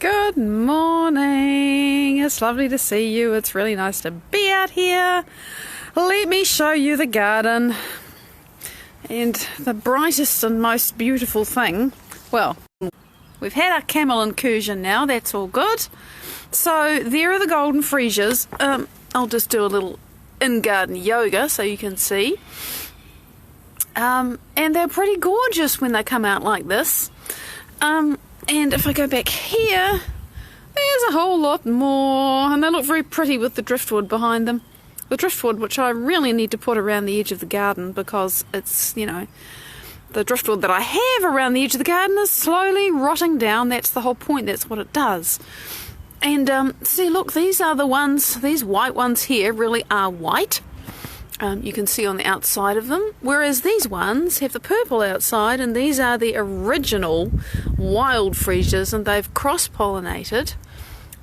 Good morning. It's lovely to see you. It's really nice to be out here. Let me show you the garden. And the brightest and most beautiful thing, well, we've had our camel incursion now, that's all good. So there are the golden freesias. I'll just do a little in-garden yoga so you can see. And they're pretty gorgeous when they come out like this. And if I go back here, there's a whole lot more, and they look very pretty with the driftwood behind them. The driftwood, which I really need to put around the edge of the garden because it's, the driftwood that I have around the edge of the garden is slowly rotting down. That's the whole point, that's what it does. And see, look, these are the ones, these white ones here really are white. You can see on the outside of them, whereas these ones have the purple outside, and these are the original wild freesias, and they've cross-pollinated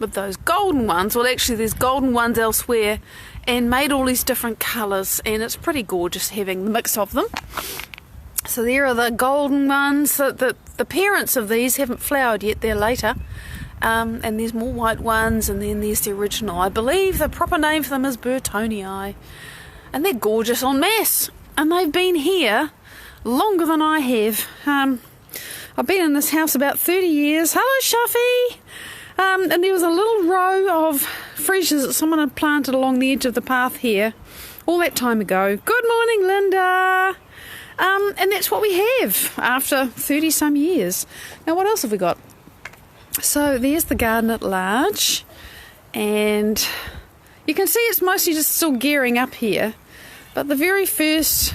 with those golden ones. Well, actually there's golden ones elsewhere, and made all these different colours, and it's pretty gorgeous having the mix of them. So there are the golden ones. The parents of these haven't flowered yet, they're later. And there's more white ones, and then there's the original. I believe the proper name for them is Burtonii. And they're gorgeous en masse, and they've been here longer than I have. I've been in this house about 30 years. Hello, Shuffy! And there was a little row of freesias that someone had planted along the edge of the path here all that time ago. Good morning, Linda! And that's what we have after 30 some years. Now, what else have we got? So there's the garden at large, and you can see it's mostly just still gearing up here, but the very first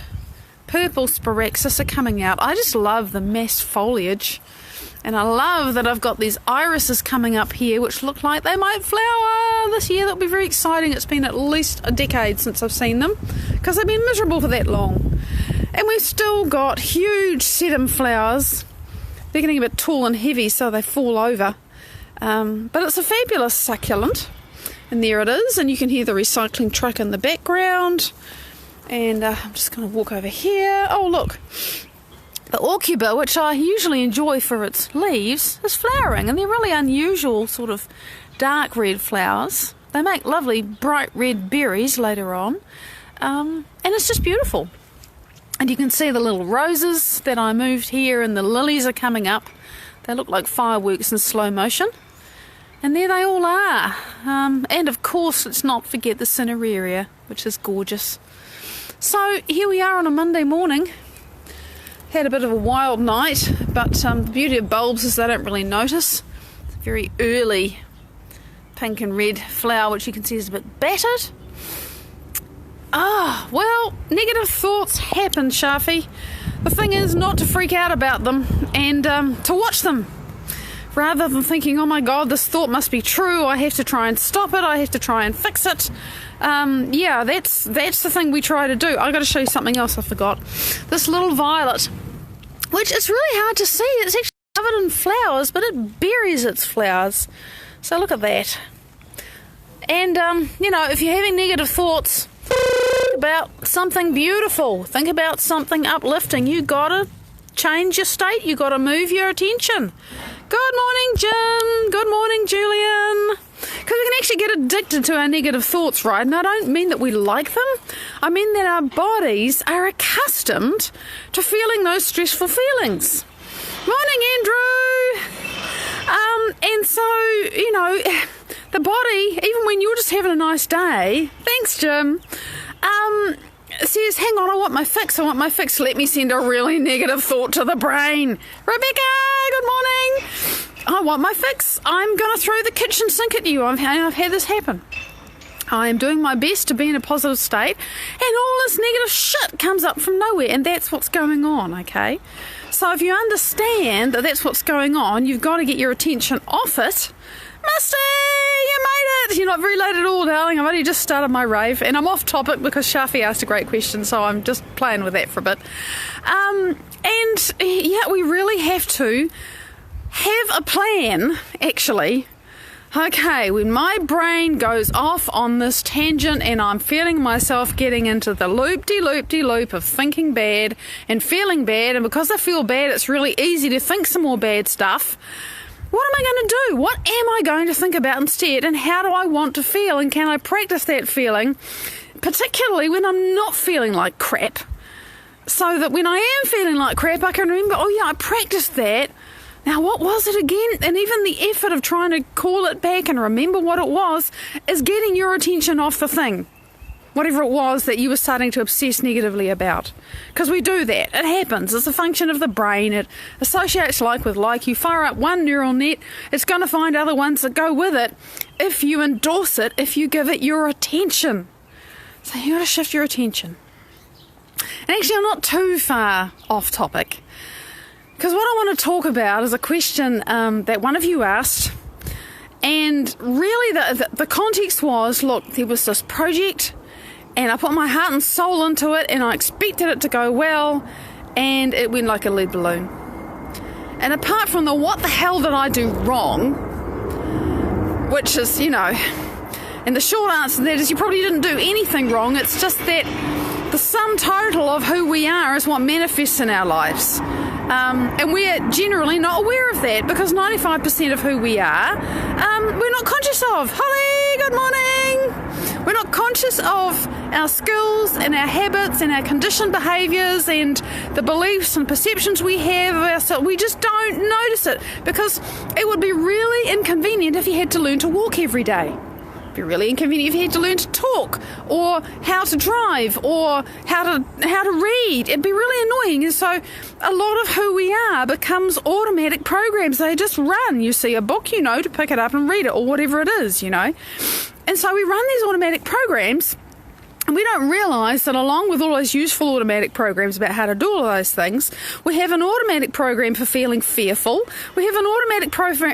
purple sporaxis are coming out. I just love the mass foliage, and I love that I've got these irises coming up here which look like they might flower this year. That'll be very exciting. It's been at least a decade since I've seen them because they've been miserable for that long. And we've still got huge sedum flowers. They're getting a bit tall and heavy so they fall over, but it's a fabulous succulent. And there it is, and you can hear the recycling truck in the background. And I'm just going to walk over here. Oh, look. The aucuba, which I usually enjoy for its leaves, is flowering. And they're really unusual sort of dark red flowers. They make lovely bright red berries later on. And it's just beautiful. And you can see the little roses that I moved here, and the lilies are coming up. They look like fireworks in slow motion. And there they all are. And of course, let's not forget the cineraria, which is gorgeous. So here we are on a Monday morning. Had a bit of a wild night, but the beauty of bulbs is they don't really notice. It's a very early pink and red flower, which you can see is a bit battered. Well, negative thoughts happen, Sharfie. The thing is not to freak out about them and to watch them. Rather than thinking, oh my God, this thought must be true, I have to try and stop it, I have to try and fix it. Yeah, that's the thing we try to do. I've got to show you something else I forgot. This little violet, which is really hard to see. It's actually covered in flowers, but it buries its flowers. So look at that. And, if you're having negative thoughts, think about something beautiful. Think about something uplifting. You got to change your state. You got to move your attention. Good morning, Jim. Good morning, Julian. Because we can actually get addicted to our negative thoughts, right? And I don't mean that we like them. I mean that our bodies are accustomed to feeling those stressful feelings. Morning, Andrew. And so, the body, even when you're just having a nice day, thanks, Jim, says, hang on, I want my fix. Let me send a really negative thought to the brain. Rebecca, good morning. I want my fix. I'm going to throw the kitchen sink at you. I've had this happen. I am doing my best to be in a positive state, and all this negative shit comes up from nowhere, and that's what's going on, okay? So if you understand that that's what's going on, you've got to get your attention off it. Misty, you made it! You're not very late at all, darling. I've only just started my rave, and I'm off topic because Shafi asked a great question, so I'm just playing with that for a bit. We really have to have a plan, actually. Okay, when my brain goes off on this tangent and I'm feeling myself getting into the loop-de-loop-de-loop of thinking bad and feeling bad, and because I feel bad, it's really easy to think some more bad stuff. what am I going to do? What am I going to think about instead? And how do I want to feel? And can I practice that feeling, particularly when I'm not feeling like crap? So that when I am feeling like crap, I can remember, oh yeah, I practiced that. Now, what was it again? And even the effort of trying to call it back and remember what it was is getting your attention off the thing, whatever it was that you were starting to obsess negatively about. Because we do that. It happens. It's a function of the brain. It associates like with like. You fire up one neural net, it's going to find other ones that go with it if you endorse it, if you give it your attention. So you got to shift your attention. And actually, I'm not too far off topic. Because what I want to talk about is a question that one of you asked, and really the context was, look, there was this project, and I put my heart and soul into it, and I expected it to go well, and it went like a lead balloon. And apart from the what the hell did I do wrong, which is, and the short answer to that is you probably didn't do anything wrong, it's just that the sum total of who we are is what manifests in our lives. And we're generally not aware of that because 95% of who we are, we're not conscious of. Holly, good morning. We're not conscious of our skills and our habits and our conditioned behaviours and the beliefs and perceptions we have of ourselves. We just don't notice it because it would be really inconvenient if you had to learn to walk every day. It'd be really inconvenient if you had to learn to talk or how to drive or how to read. It'd be really annoying. And so a lot of who we are becomes automatic programs. They just run. You see a book, to pick it up and read it or whatever it is, And so we run these automatic programs. And we don't realise that along with all those useful automatic programs about how to do all of those things, we have an automatic program for feeling fearful. We have an automatic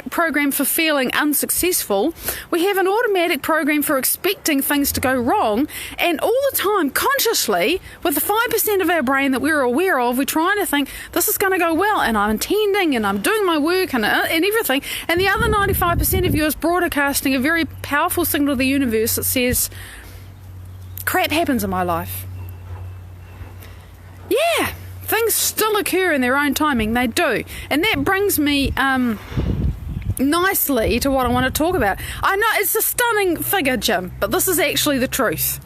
program for feeling unsuccessful. We have an automatic program for expecting things to go wrong. And all the time, consciously, with the 5% of our brain that we're aware of, we're trying to think, this is going to go well, and I'm intending, and I'm doing my work, and everything. And the other 95% of you is broadcasting a very powerful signal to the universe that says, crap happens in my life. Yeah, things still occur in their own timing. They do. And that brings me nicely to what I want to talk about. I know it's a stunning figure, Jim, but this is actually the truth.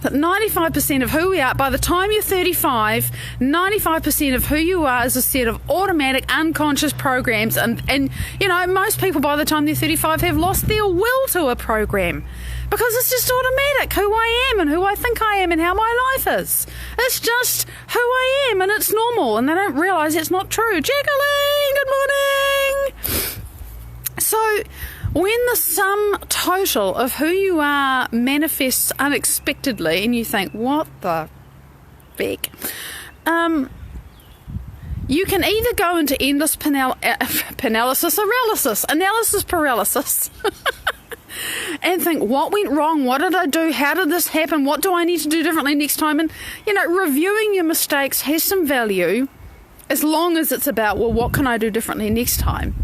That 95% of who we are, by the time you're 35, 95% of who you are is a set of automatic, unconscious programs. And most people by the time they're 35 have lost their will to a program. Because it's just automatic, who I am and who I think I am and how my life is. It's just who I am and it's normal. And they don't realise it's not true. Jacqueline, good morning. So when the sum total of who you are manifests unexpectedly and you think, what the feck? You can either go into endless analysis paralysis and think, what went wrong? What did I do? How did this happen? What do I need to do differently next time? And, reviewing your mistakes has some value as long as it's about, well, what can I do differently next time?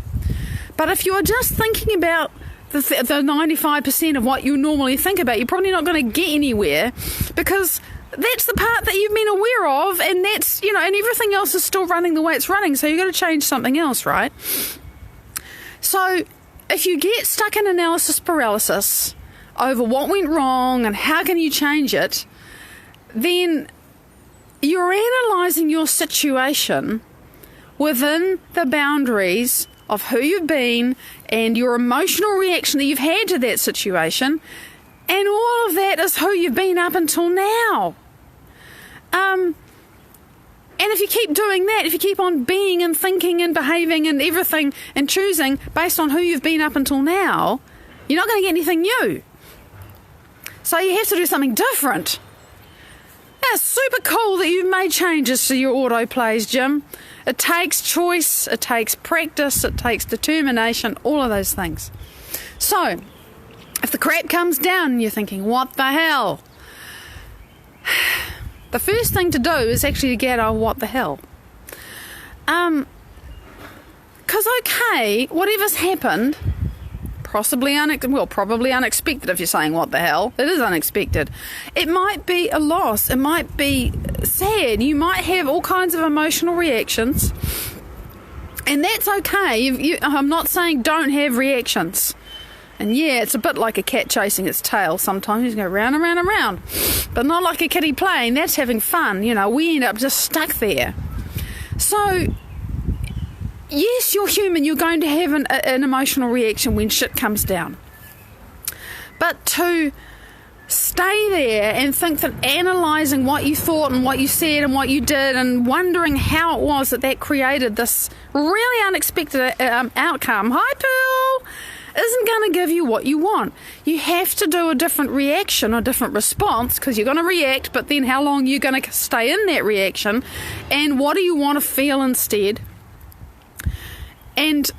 But if you're just thinking about the 95% of what you normally think about, you're probably not going to get anywhere because that's the part that you've been aware of, and that's, and everything else is still running the way it's running. So you've got to change something else, right? So if you get stuck in analysis paralysis over what went wrong and how can you change it, then you're analysing your situation within the boundaries of who you've been and your emotional reaction that you've had to that situation, and all of that is who you've been up until now. And if you keep doing that, if you keep on being and thinking and behaving and everything and choosing based on who you've been up until now, you're not going to get anything new. So you have to do something different. It's super cool that you've made changes to your autoplays, Jim. It takes choice, it takes practice, it takes determination, all of those things. So, if the crap comes down and you're thinking, what the hell? The first thing to do is actually to get on what the hell. Because, okay, whatever's happened, probably unexpected if you're saying what the hell. It is unexpected. It might be a loss. It might be sad. You might have all kinds of emotional reactions. And that's okay. I'm not saying don't have reactions. And yeah, it's a bit like a cat chasing its tail. Sometimes you go round and round and round. But not like a kiddie playing. That's having fun. We end up just stuck there. So, yes, you're human. You're going to have an emotional reaction when shit comes down. But to stay there and think that analysing what you thought and what you said and what you did and wondering how it was that created this really unexpected outcome, hi Pearl, isn't going to give you what you want. You have to do a different reaction or different response, because you're going to react, but then how long are you going to stay in that reaction, and what do you want to feel instead? And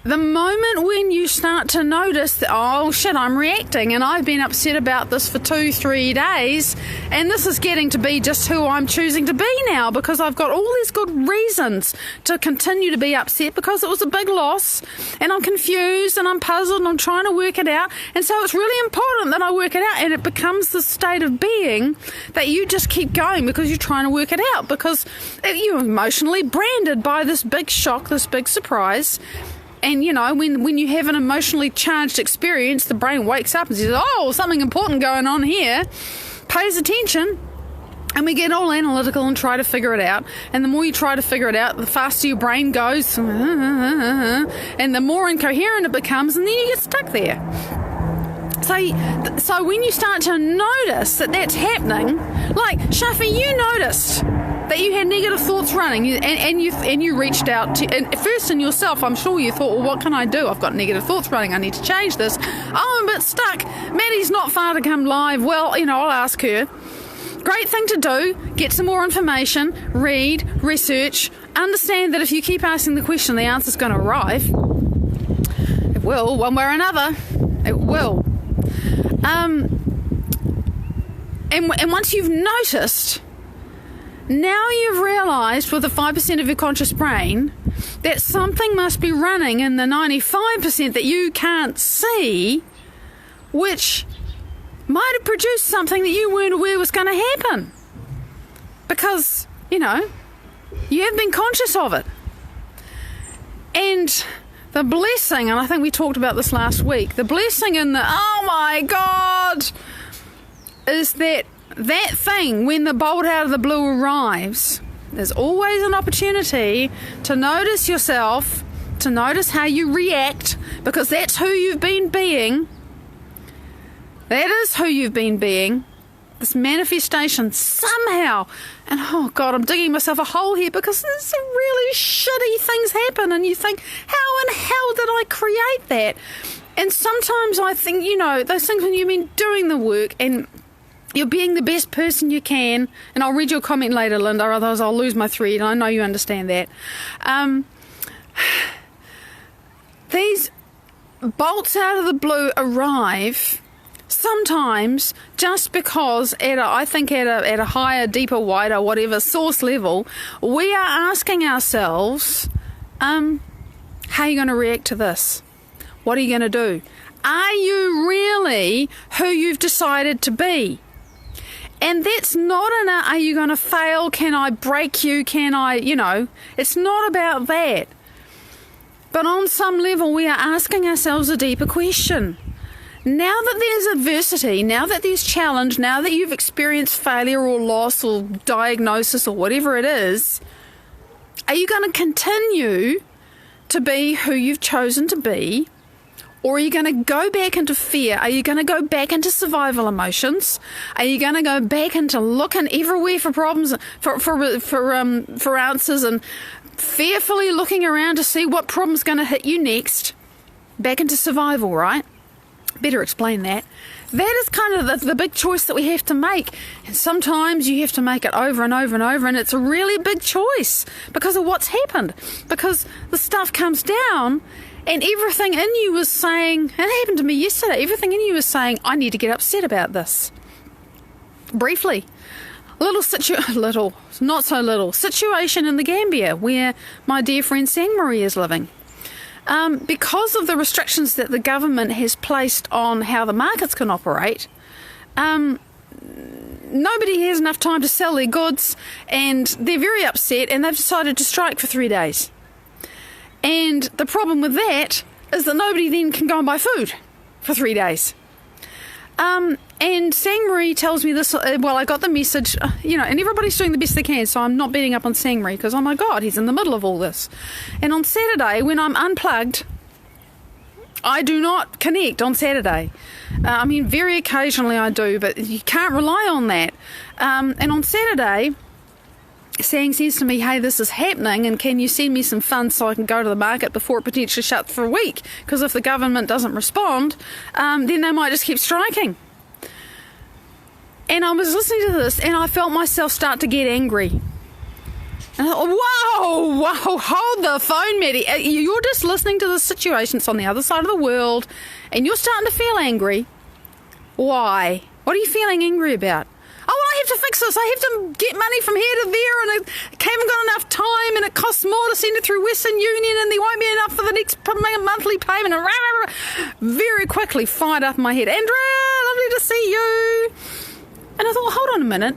the moment when you start to notice that, oh shit, I'm reacting and I've been upset about this for 2-3 days, and this is getting to be just who I'm choosing to be now, because I've got all these good reasons to continue to be upset because it was a big loss, and I'm confused and I'm puzzled and I'm trying to work it out. And so it's really important that I work it out, and it becomes the state of being that you just keep going because you're trying to work it out, because you're emotionally branded by this big shock, this big surprise. And, when you have an emotionally charged experience, the brain wakes up and says, oh, something important going on here, pays attention, and we get all analytical and try to figure it out. And the more you try to figure it out, the faster your brain goes, and the more incoherent it becomes, and then you get stuck there. So when you start to notice that that's happening, like, Shafi, you noticed that you had negative thoughts running, and you reached out to, and first in yourself, I'm sure you thought, well, what can I do? I've got negative thoughts running. I need to change this. Oh, I'm a bit stuck. Maddie's not far to come live. Well, I'll ask her. Great thing to do. Get some more information. Read, research. Understand that if you keep asking the question, the answer's going to arrive. It will, one way or another. It will. And once you've noticed, now you've realised with the 5% of your conscious brain that something must be running in the 95% that you can't see, which might have produced something that you weren't aware was going to happen. Because, you have been conscious of it. And the blessing, and I think we talked about this last week, the blessing in the, oh my God, is that thing, when the bolt out of the blue arrives, there's always an opportunity to notice yourself, to notice how you react, because that's who you've been being. That is who you've been being. This manifestation somehow, and oh God, I'm digging myself a hole here, because there's some really shitty things happen, and you think, how in hell did I create that? And sometimes I think, those things when you've been doing the work and you're being the best person you can, and I'll read your comment later, Linda, otherwise I'll lose my thread, and I know you understand that. These bolts out of the blue arrive sometimes just because at a higher, deeper, wider, whatever source level, we are asking ourselves, how are you going to react to this? What are you going to do? Are you really who you've decided to be? And that's not are you going to fail? Can I break you? Can I, it's not about that. But on some level, we are asking ourselves a deeper question. Now that there's adversity, now that there's challenge, now that you've experienced failure or loss or diagnosis or whatever it is, are you going to continue to be who you've chosen to be? Or are you going to go back into fear? Are you going to go back into survival emotions? Are you going to go back into looking everywhere for problems, for answers, and fearfully looking around to see what problem's going to hit you next? Back into survival, right? Better explain that. That is kind of the big choice that we have to make. And sometimes you have to make it over and over and over, and it's a really big choice because of what's happened. Because the stuff comes down, and everything in you was saying, and it happened to me yesterday, everything in you was saying, I need to get upset about this. Briefly, not so little, situation in the Gambia where my dear friend Sang-Marie is living. Because of the restrictions that the government has placed on how the markets can operate, nobody has enough time to sell their goods, and they're very upset, and they've decided to strike for 3 days. And the problem with that is that nobody then can go and buy food for 3 days. And Sang-Marie tells me this, well, I got the message, and everybody's doing the best they can, so I'm not beating up on Sang-Marie because, oh my God, he's in the middle of all this. And on Saturday, when I'm unplugged, I do not connect on Saturday. Very occasionally I do, but you can't rely on that. And on Saturday, Sang says to me, hey, this is happening, and can you send me some funds so I can go to the market before it potentially shuts for a week? Because if the government doesn't respond, then they might just keep striking. And I was listening to this, and I felt myself start to get angry. And I thought, whoa, hold the phone, Maddie. You're just listening to the situation that's on the other side of the world, and you're starting to feel angry. Why? What are you feeling angry about? Oh, well, I have to fix this. I have to get money from here to there, and I haven't got enough time, and it costs more to send it through Western Union, and there won't be enough for the next monthly payment. Very quickly fired up in my head. Andrea, lovely to see you. And I thought, hold on a minute.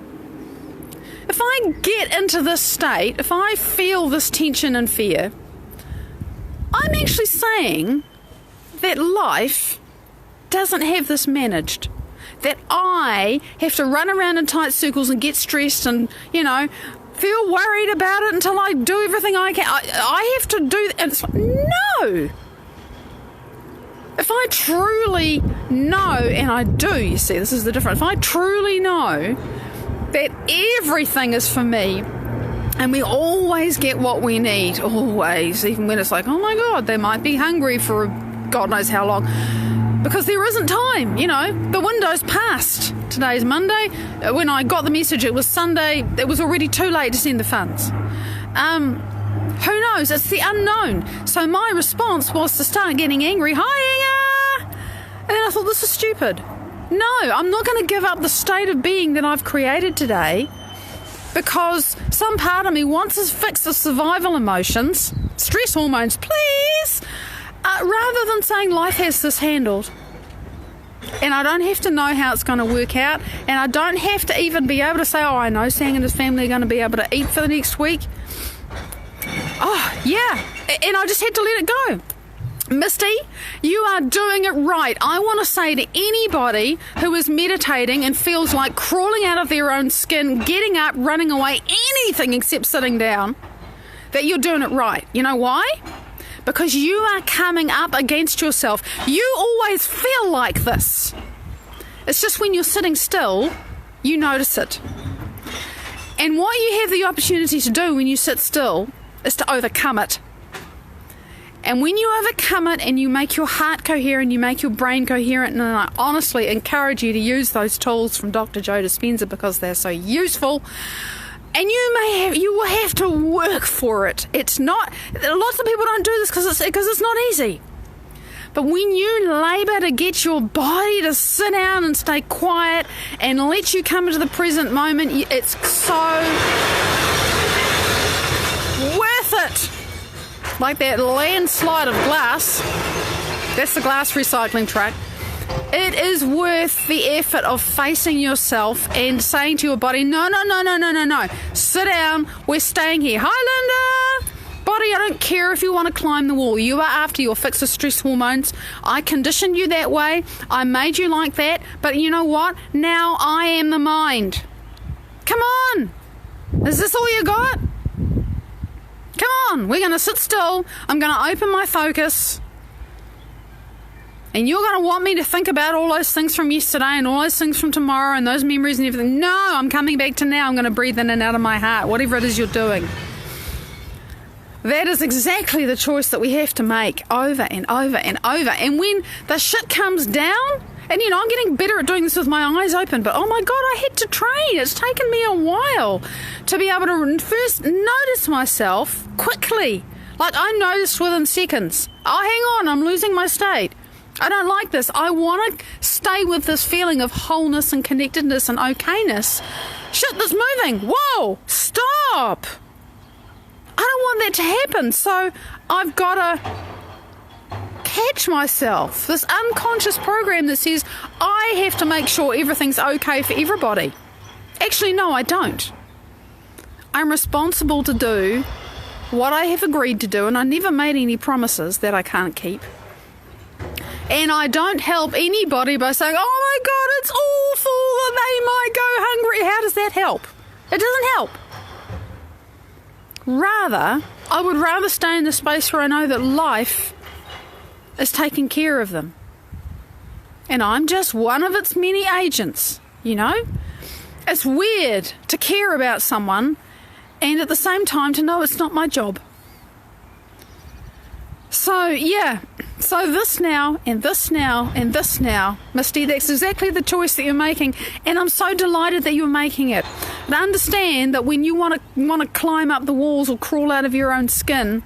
If I get into this state, if I feel this tension and fear, I'm actually saying that life doesn't have this managed. That I have to run around in tight circles and get stressed and, feel worried about it until I do everything I can. I have to do that. And it's like, no. If I truly know, and I do, you see, this is the difference. If I truly know that everything is for me, and we always get what we need, always, even when it's like, oh my God, they might be hungry for God knows how long. Because there isn't time, the window's passed. Today's Monday. When I got the message, it was Sunday. It was already too late to send the funds. Who knows? It's the unknown. So my response was to start getting angry. Hi, Inga! And then I thought, this is stupid. No, I'm not going to give up the state of being that I've created today because some part of me wants to fix the survival emotions, stress hormones, please, rather than saying life has this handled. And I don't have to know how it's going to work out, and I don't have to even be able to say, oh, I know Sang and his family are going to be able to eat for the next week. Oh, yeah. And I just had to let it go. Misty, you are doing it right. I want to say to anybody who is meditating and feels like crawling out of their own skin, getting up, running away, anything except sitting down, that you're doing it right. You know why? Because you are coming up against yourself. You always feel like this. It's just when you're sitting still, you notice it. And what you have the opportunity to do when you sit still is to overcome it. And when you overcome it and you make your heart coherent, you make your brain coherent, and I honestly encourage you to use those tools from Dr. Joe Dispenza because they're so useful. And you will have to work for it. It's not, lots of people don't do this because it's not easy. But when you labour to get your body to sit down and stay quiet and let you come into the present moment, it's so worth it. Like that landslide of glass. That's the glass recycling truck. It is worth the effort of facing yourself and saying to your body, no. Sit down. We're staying here. Hi, Linda. Body, I don't care if you want to climb the wall. You are after your fix of stress hormones. I conditioned you that way. I made you like that. But you know what? Now I am the mind. Come on. Is this all you got? Come on. We're going to sit still. I'm going to open my focus. And you're going to want me to think about all those things from yesterday and all those things from tomorrow and those memories and everything. No, I'm coming back to now. I'm going to breathe in and out of my heart, whatever it is you're doing. That is exactly the choice that we have to make over and over and over. And when the shit comes down, and I'm getting better at doing this with my eyes open, but oh my God, I had to train. It's taken me a while to be able to first notice myself quickly. Like I noticed within seconds. Oh, hang on, I'm losing my state. I don't like this. I want to stay with this feeling of wholeness and connectedness and okayness. Shit, that's moving. Whoa, stop. I don't want that to happen. So I've got to catch myself. This unconscious program that says I have to make sure everything's okay for everybody. Actually, no, I don't. I'm responsible to do what I have agreed to do, and I never made any promises that I can't keep. And I don't help anybody by saying, oh my God, it's awful that they might go hungry. How does that help? It doesn't help. Rather, I would rather stay in the space where I know that life is taking care of them. And I'm just one of its many agents, you know? It's weird to care about someone and at the same time to know it's not my job. So, yeah. So this now, and this now, and this now. Misty, that's exactly the choice that you're making. And I'm so delighted that you're making it. But understand that when you want to climb up the walls or crawl out of your own skin,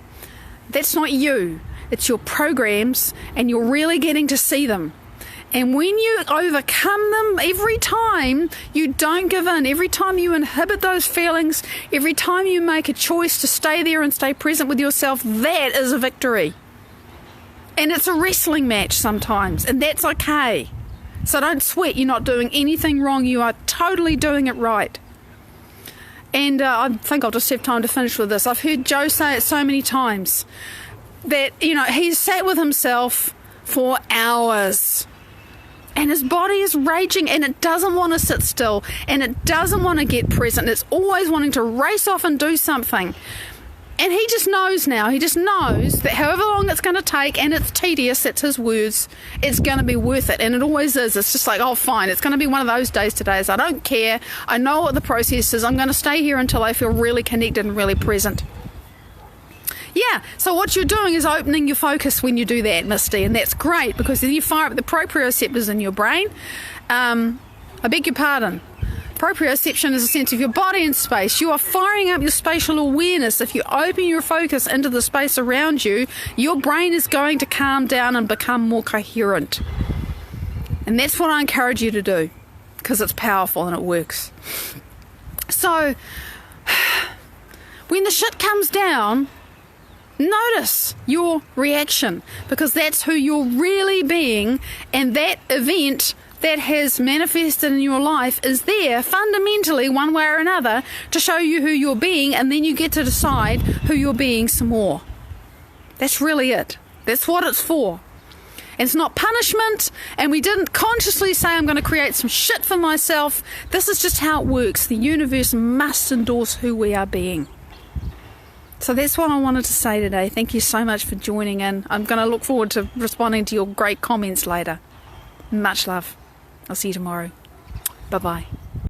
that's not you. It's your programs, and you're really getting to see them. And when you overcome them, every time you don't give in, every time you inhibit those feelings, every time you make a choice to stay there and stay present with yourself, that is a victory. And it's a wrestling match sometimes, and that's okay. So don't sweat, you're not doing anything wrong, you are totally doing it right. And I think I'll just have time to finish with this. I've heard Joe say it so many times that, you know, he's sat with himself for hours. And his body is raging and it doesn't want to sit still and it doesn't want to get present. It's always wanting to race off and do something. And he just knows now, he just knows that however long it's going to take, and it's tedious, that's his words, it's going to be worth it. And it always is. It's just like, oh, fine, it's going to be one of those days today. So I don't care. I know what the process is. I'm going to stay here until I feel really connected and really present. Yeah, so what you're doing is opening your focus when you do that, Misty, and that's great because then you fire up the proprioceptors in your brain. I beg your pardon. Proprioception is a sense of your body in space. You are firing up your spatial awareness. If you open your focus into the space around you, your brain is going to calm down and become more coherent. And that's what I encourage you to do because it's powerful and it works. So, when the shit comes down, notice your reaction because that's who you're really being, and that event that has manifested in your life is there fundamentally one way or another to show you who you're being, and then you get to decide who you're being some more. That's really it. That's what it's for. And it's not punishment, and we didn't consciously say I'm going to create some shit for myself. This is just how it works. The universe must endorse who we are being. So that's what I wanted to say today. Thank you so much for joining in. I'm going to look forward to responding to your great comments later. Much love. I'll see you tomorrow. Bye-bye.